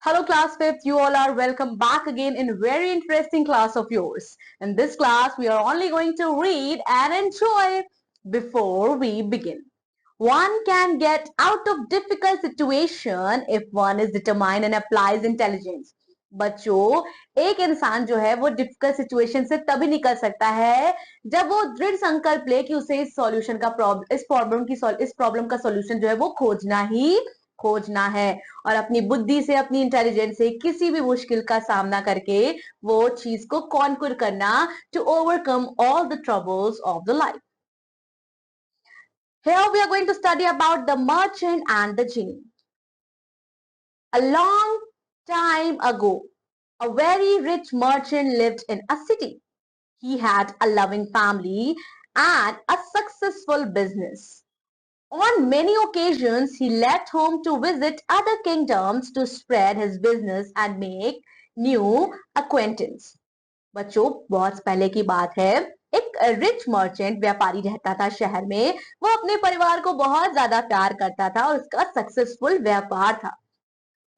Hello class 5th, you all are welcome back again in very interesting class of yours. In this class, we are only going to read and enjoy before we begin. One can get out of difficult situation if one is determined and applies intelligence. बच्चों, एक इंसान जो है वो difficult situation से तभी निकल सकता है जब वो दृढ़ संकल्प ले कि उसे इस प्रॉब्लम का सॉल्यूशन जो है वो खोजना है और अपनी बुद्धि से अपनी इंटेलिजेंस से किसी भी मुश्किल का सामना करके वो चीज को कॉन्कर करना to overcome all the troubles of the life. Here we are going to study about the merchant and the genie. A long time ago, a very rich merchant lived in a city. He had a loving family and a successful business. On many occasions, he left home to visit other kingdoms to spread his business and make new acquaintance. बच्चों, बहुत पहले की बात है. एक rich merchant व्यापारी रहता था शहर में. वो अपने परिवार को बहुत ज्यादा प्यार करता था और उसका सक्सेसफुल व्यापार था.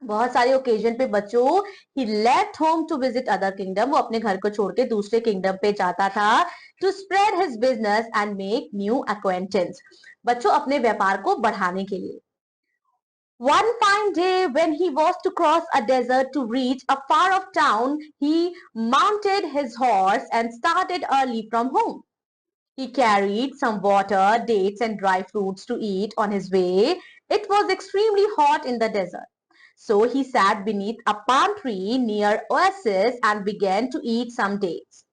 बहुत सारे ओकेजन पे बच्चों he left home to visit other kingdom. वो अपने घर को छोड़ के दूसरे किंगडम पे जाता था to spread his business and make new acquaintance. बच्चों, अपने व्यापार को बढ़ाने के लिए. One fine day, when he was to cross a desert to reach a far off town, he mounted his horse and started early from home. He carried some water, dates, and dry fruits to eat on his way. It was extremely hot in the desert. So he sat beneath a palm tree near oasis and began to eat some dates.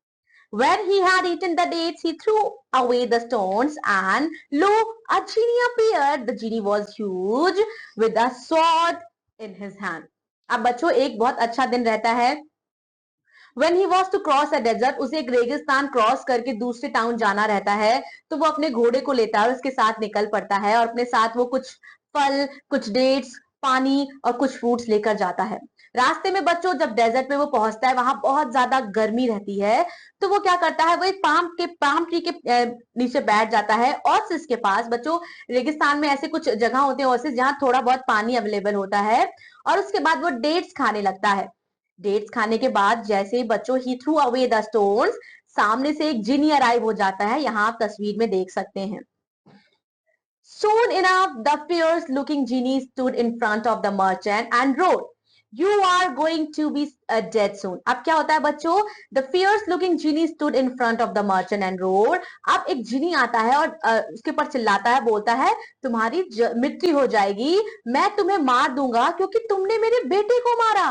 When he had eaten the dates, he threw away the stones and lo, a genie appeared. The genie was huge with a sword in his hand. अब बच्चों, एक बहुत अच्छा दिन रहता है. When he was to cross a desert, उसे एक रेगिस्तान क्रॉस करके दूसरे टाउन जाना रहता है. तो वो अपने घोड़े को लेता है और उसके साथ निकल पड़ता है और अपने साथ वो कुछ फल, कुछ डेट्स, पानी और कुछ फ्रूट्स लेकर जाता है. रास्ते में बच्चों जब डेजर्ट में वो पहुंचता है, वहां बहुत ज्यादा गर्मी रहती है. तो वो क्या करता है, वो एक पाम ट्री के नीचे बैठ जाता है. ओसिस के पास बच्चों, रेगिस्तान में ऐसे कुछ जगह होते हैं ओसिस जहां थोड़ा बहुत पानी अवेलेबल होता है. और उसके बाद वो डेट्स खाने लगता है. डेट्स खाने के बाद जैसे ही बच्चों ही थ्रू अवे द स्टोन्स, सामने से एक जिनी अराइव हो जाता है. यहाँ आप तस्वीर में देख सकते हैं. Soon enough, the fierce looking genie stood in front of the merchant and wrote, "You are going to be dead soon." अब क्या होता है बच्चों, the fierce looking genie stood in front of the merchant and roared. अब एक जिनी आता है और उसके ऊपर चिल्लाता है, बोलता है, तुम्हारी मृत्यु हो जाएगी, मैं तुम्हें मार दूंगा क्योंकि तुमने मेरे बेटे को मारा.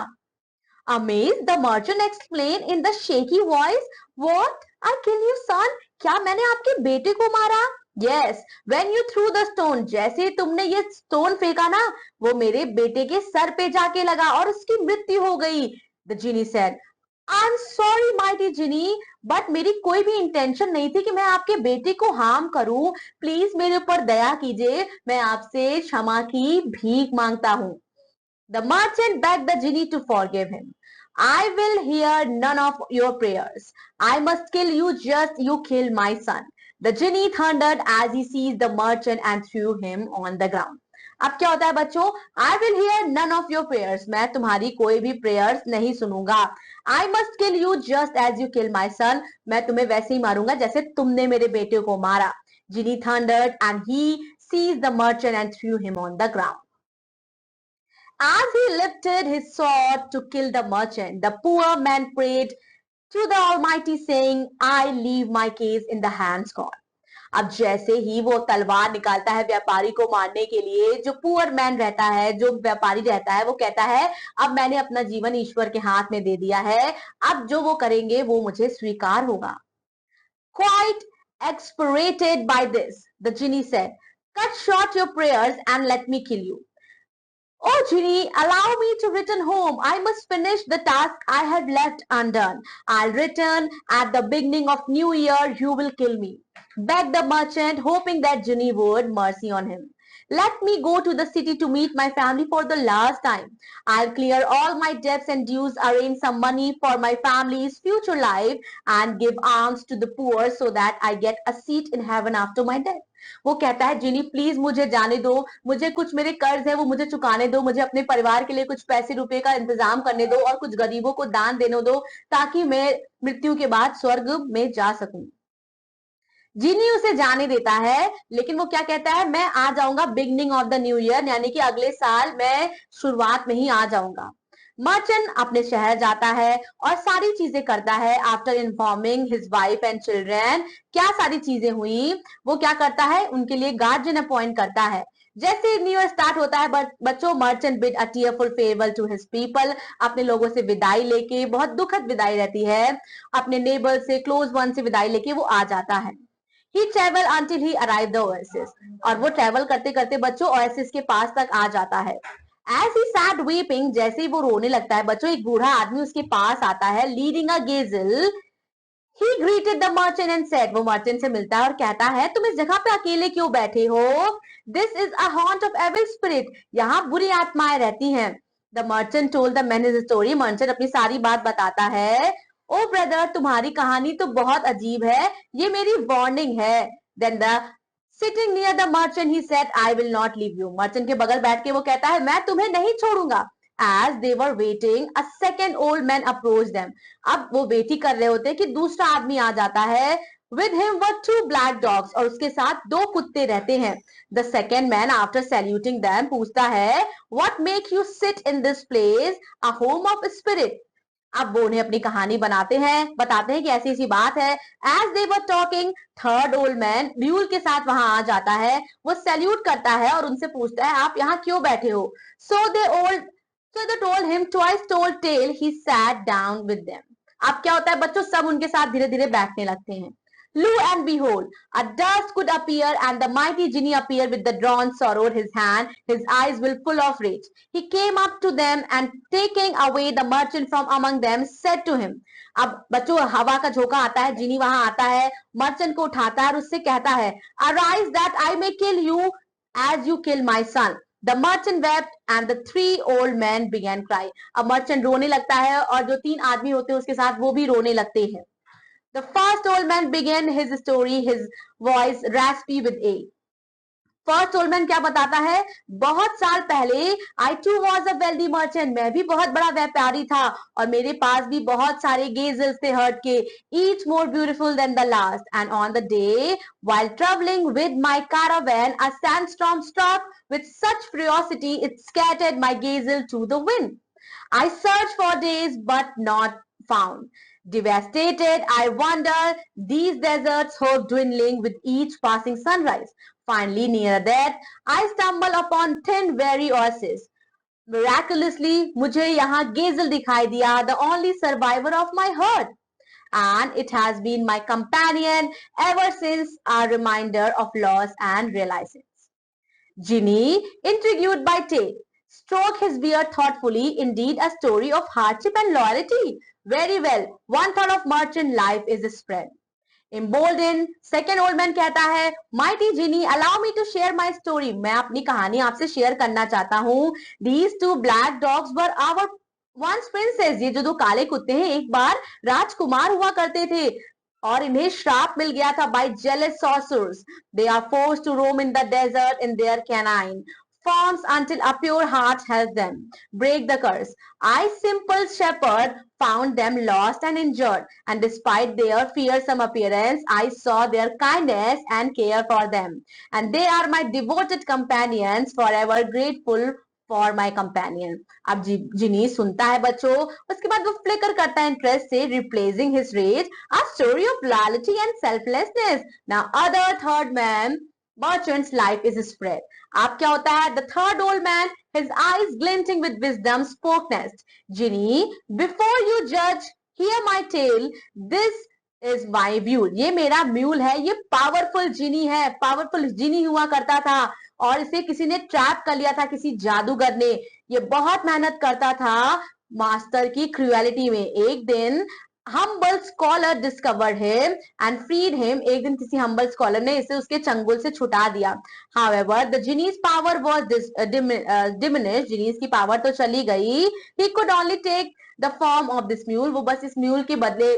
Amazed, the merchant explained in the shaky voice, "What? I kill you, son? क्या मैंने आपके बेटे को मारा?" Yes, when you threw the stone, जैसे ही तुमने ये स्टोन फेंका ना, वो मेरे बेटे के सर पे जाके लगा और उसकी मृत्यु हो गई. The genie said, "I'm sorry, mighty genie, but मेरी कोई भी इंटेंशन नहीं थी कि मैं आपके बेटे को हार्म करूं. प्लीज मेरे ऊपर दया कीजिए, मैं आपसे क्षमा की भीख मांगता हूं." The merchant begged the genie to forgive him. "I will hear none of your prayers. I must kill you just you kill my son." The genie thundered as he seized the merchant and threw him on the ground. अब क्या होता है बच्चों, I will hear none of your prayers. मैं तुम्हारी कोई भी prayers नहीं सुनूंगा. I must kill you just as you kill my son. मैं तुम्हें वैसे ही मारूंगा जैसे तुमने मेरे बेटे को मारा. Genie thundered and he seized the merchant and threw him on the ground. As he lifted his sword to kill the merchant, the poor man prayed to the Almighty, saying, "I leave my case in the hands of God." अब जैसे ही वो तलवार निकालता है व्यापारी को मारने के लिए, जो पुअर मैन रहता है, जो व्यापारी रहता है, वो कहता है, अब मैंने अपना जीवन ईश्वर के हाथ में दे दिया है, अब जो वो करेंगे वो मुझे स्वीकार होगा. Quite exasperated by this, the genie said, "Cut short your prayers and let me kill you." "Oh, genie, allow me to return home. I must finish the task I have left undone. I'll return at the beginning of New Year. You will kill me," begged the merchant, hoping that genie would mercy on him. Let me go to the city to meet my family for the last time. I'll clear all my debts and dues, arrange some money for my family's future life, and give alms to the poor so that I get a seat in heaven after my death. वो कहता है जिनी please मुझे जाने दो, मुझे कुछ मेरे कर्ज है वो मुझे चुकाने दो, मुझे अपने परिवार के लिए कुछ पैसे रुपए का इंतजाम करने दो और कुछ गरीबों को दान देने दो ताकि मैं मृत्यु के बाद स्वर्ग में जा सकूं। जिनी उसे जाने देता है, लेकिन वो क्या कहता है, मैं आ जाऊंगा beginning of the new year, यानी कि अगले साल मैं शुरुआत में ही आ जाऊंगा। मर्चेंट अपने शहर जाता है और सारी चीजें करता है। After informing his wife and children, क्या सारी चीजें हुई, वो क्या करता है, उनके लिए गार्जियन अपॉइंट करता है। जैसे न्यू ईयर स्टार्ट होता है बच्चों, merchant bid a tearful farewell to his people, अपने लोगों से विदाई लेके, बहुत दुखद विदाई रहती है, अपने नेबर से, क्लोज वन से विदाई लेके वो आ जाता है। He traveled until he arrived the oasis, और वो ट्रेवल करते करते बच्चों ओएसिस के पास तक आ जाता है। As he sat weeping, जैसे ही वो रोने लगता है बच्चों, एक बूढ़ा आदमी उसके पास आता है, leading a gazelle. He greeted the merchant and said, वो मर्चेंट से मिलता है और कहता है, तुम इस जगह पे अकेले क्यों बैठे हो? This is a haunt of evil spirit. यहाँ बुरी आत्माएं रहती हैं। The merchant told the man his story. Merchant अपनी सारी बात बताता है। ओ ब्रदर, तुम्हारी कहानी तो बहुत अजीब है, ये मेरी वार्निंग है। Then the sitting near the merchant he said, I will not leave you. Merchant के बगल बैठ के वो कहता है, मैं तुम्हें नहीं छोड़ूंगा। As they were waiting, a second old man approached them. अब वो वेट ही कर रहे होते हैं कि दूसरा आदमी आ जाता है। With him were two black dogs, और उसके साथ दो कुत्ते रहते हैं। The second man, after saluting them, पूछता है, What make you sit in this place, a home of spirit? अब वो उन्हें अपनी कहानी बताते हैं कि ऐसी ऐसी बात है। As they were talking, third old man mule के साथ वहां आ जाता है। वो सैल्यूट करता है और उनसे पूछता है, आप यहाँ क्यों बैठे हो? So they told him twice told tale. He sat down with them. अब क्या होता है बच्चों, सब उनके साथ धीरे धीरे बैठने लगते हैं। Lo and behold, a dust could appear, and the mighty genie appeared with the drawn sword in his hand. His eyes were full of rage. He came up to them and taking away the merchant from among them, said to him. अब बच्चों हवा का झोंका आता है, जिनी वहां आता है, मर्चेंट को उठाता है और उससे कहता है, Arise that I may kill you as you kill my son. The merchant wept and the three old men began cry. अब मर्चेंट रोने लगता है और जो तीन आदमी होते हैं उसके साथ वो भी रोने लगते हैं। The first old man began his story, his voice raspy with age. First old man क्या बताता है, बहुत साल पहले I too was a wealthy merchant, मैं भी बहुत बड़ा व्यापारी था और मेरे पास भी बहुत सारे गेजल्स थे हर्ट के, each more beautiful then the last, and on the day while traveling with my caravan a sandstorm struck with such ferocity it scattered my gazelle to the wind. I searched for days but not found. Devastated, I wandered these deserts, hope dwindling with each passing sunrise. Finally, near death, I stumbled upon 10 weary oases. Miraculously, मुझे यहाँ गेजल दिखाई दिया, the only survivor of my herd. And it has been my companion ever since, a reminder of loss and realizance. Ginny, intrigued by tale, stroked his beard thoughtfully, indeed a story of hardship and loyalty. Very well, one thought of merchant life is spread. Emboldened, second old man कहता है, Mighty Genie, allow me to share my story. मैं अपनी कहानी आपसे share करना चाहता हूँ। These two black dogs were our once princess. ये जो दो काले कुत्ते हैं एक बार राजकुमार हुआ करते थे और इन्हें श्राप मिल गया था by jealous sorcerers. They are forced to roam in the desert in their canine forms until a pure heart helps them break the curse. I, simple shepherd, found them lost and injured, and despite their fearsome appearance, I saw their kindness and care for them. And they are my devoted companions, forever grateful for my companion. अब जिनी सुनता है बच्चों, उसके बाद वो flicker करता है interest से, replacing his rage, a story of loyalty and selflessness. Now other third man merchant's life is spread. अब क्या होता है, the third old man, his eyes glinting with wisdom, spoke next. Ginny, before you judge, hear my tale. This is my mule. ये मेरा mule है, ये powerful जिनी है, powerful जिनी हुआ करता था और इसे किसी ने ट्रैप कर लिया था, किसी जादूगर ने। ये बहुत मेहनत करता था मास्टर की क्रुएलिटी में। एक दिन humble scholar discovered him and freed him. एक दिन किसी humble scholar ने इसे उसके चंगुल से छुटा दिया. However, the genie's power was diminished. genie की power तो चली गई. He could only take the form of this mule. वो बस इस mule के बदले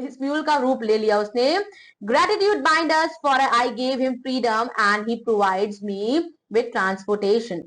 इस mule का रूप ले लिया उसने. Gratitude bind us, for I gave him freedom and he provides me with transportation.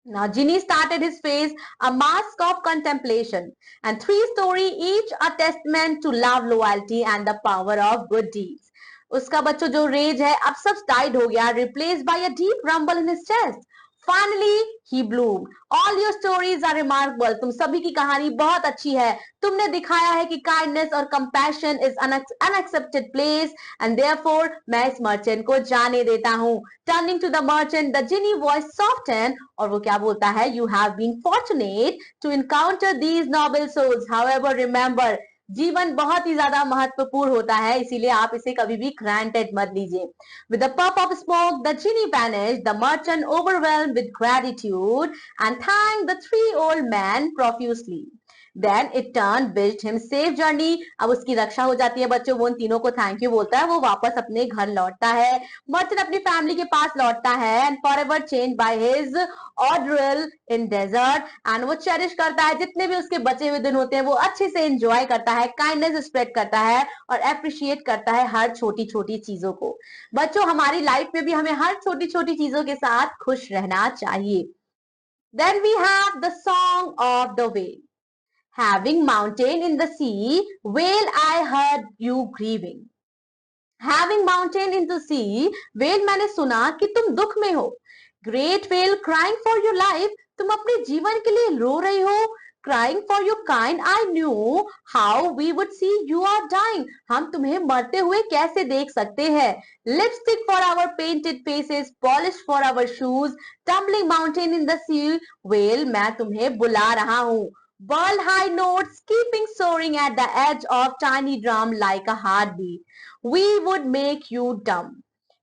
Now, Ginny started his face a mask of contemplation, and three story each a testament to love, loyalty, and the power of good deeds. उसका बच्चों जो raise है अब सब Tide हो गया, replaced by a deep rumble in his chest. Finally, he bloomed. All your stories are remarkable. तुम सभी की कहानी बहुत अच्छी है. तुमने दिखाया है कि kindness और compassion is an unaccepted place, and therefore मैं इस merchant को जाने देता हूँ. Turning to the merchant, the genie voice softened और वो क्या बोलता है? You have been fortunate to encounter these noble souls. However, remember, जीवन बहुत ही ज्यादा महत्वपूर्ण होता है, इसीलिए आप इसे कभी भी ग्रांटेड मत लीजिए. With a puff of smoke, the genie vanished. The merchant, overwhelmed with gratitude, and thanked the three old men profusely. Then it turned, wished him safe journey. अब उसकी रक्षा हो जाती है बच्चों. वो उन तीनों को थैंक यू बोलता है, वो वापस अपने घर लौटता है. मर्चेंट अपनी फैमिली के पास लौटता है and forever change by his ordeal in desert. And वो चेरिश करता है जितने भी उसके बचे हुए दिन होते हैं, वो अच्छे से एंजॉय करता है, काइंडनेस स्प्रेड करता है और अप्रिशिएट करता है हर छोटी छोटी चीजों को. बच्चों, हमारी लाइफ में भी हमें हर छोटी छोटी चीजों के साथ खुश रहना चाहिए. Then we have the song of the whale. Having mountain in the sea, whale I heard you grieving. Having mountain in the sea, whale मैंने सुना कि तुम दुख में हो. Great whale crying for your life, तुम अपने जीवन के लिए रो रही हो. Crying for your kind, I knew how we would see you are dying. हम तुम्हें मरते हुए कैसे देख सकते हैं. Lipstick for our painted faces, polish for our shoes, tumbling mountain in the sea, whale मैं तुम्हें बुला रहा हूँ. Ball high notes keeping soaring at the edge of tiny drum like a heartbeat. We would make you dumb.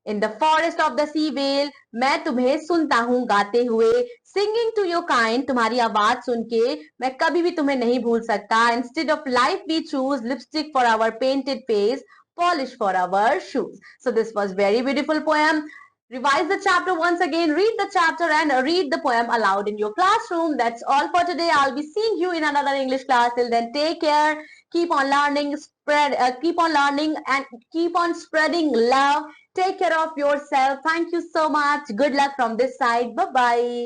In the forest of the sea whale, मैं तुम्हें सुनता हूँ गाते हुए. Singing to your kind, तुम्हारी आवाज सुन के मैं कभी भी तुम्हें नहीं भूल सकता. Instead of life we choose lipstick for our painted face, polish for our shoes. So this was very beautiful poem. Revise the chapter once again, read the chapter and read the poem aloud in your classroom. That's all for today. I'll be seeing you in another English class. Till then, take care. Keep on learning, keep on learning and keep on spreading love. Take care of yourself. Thank you so much. Good luck from this side. Bye-bye.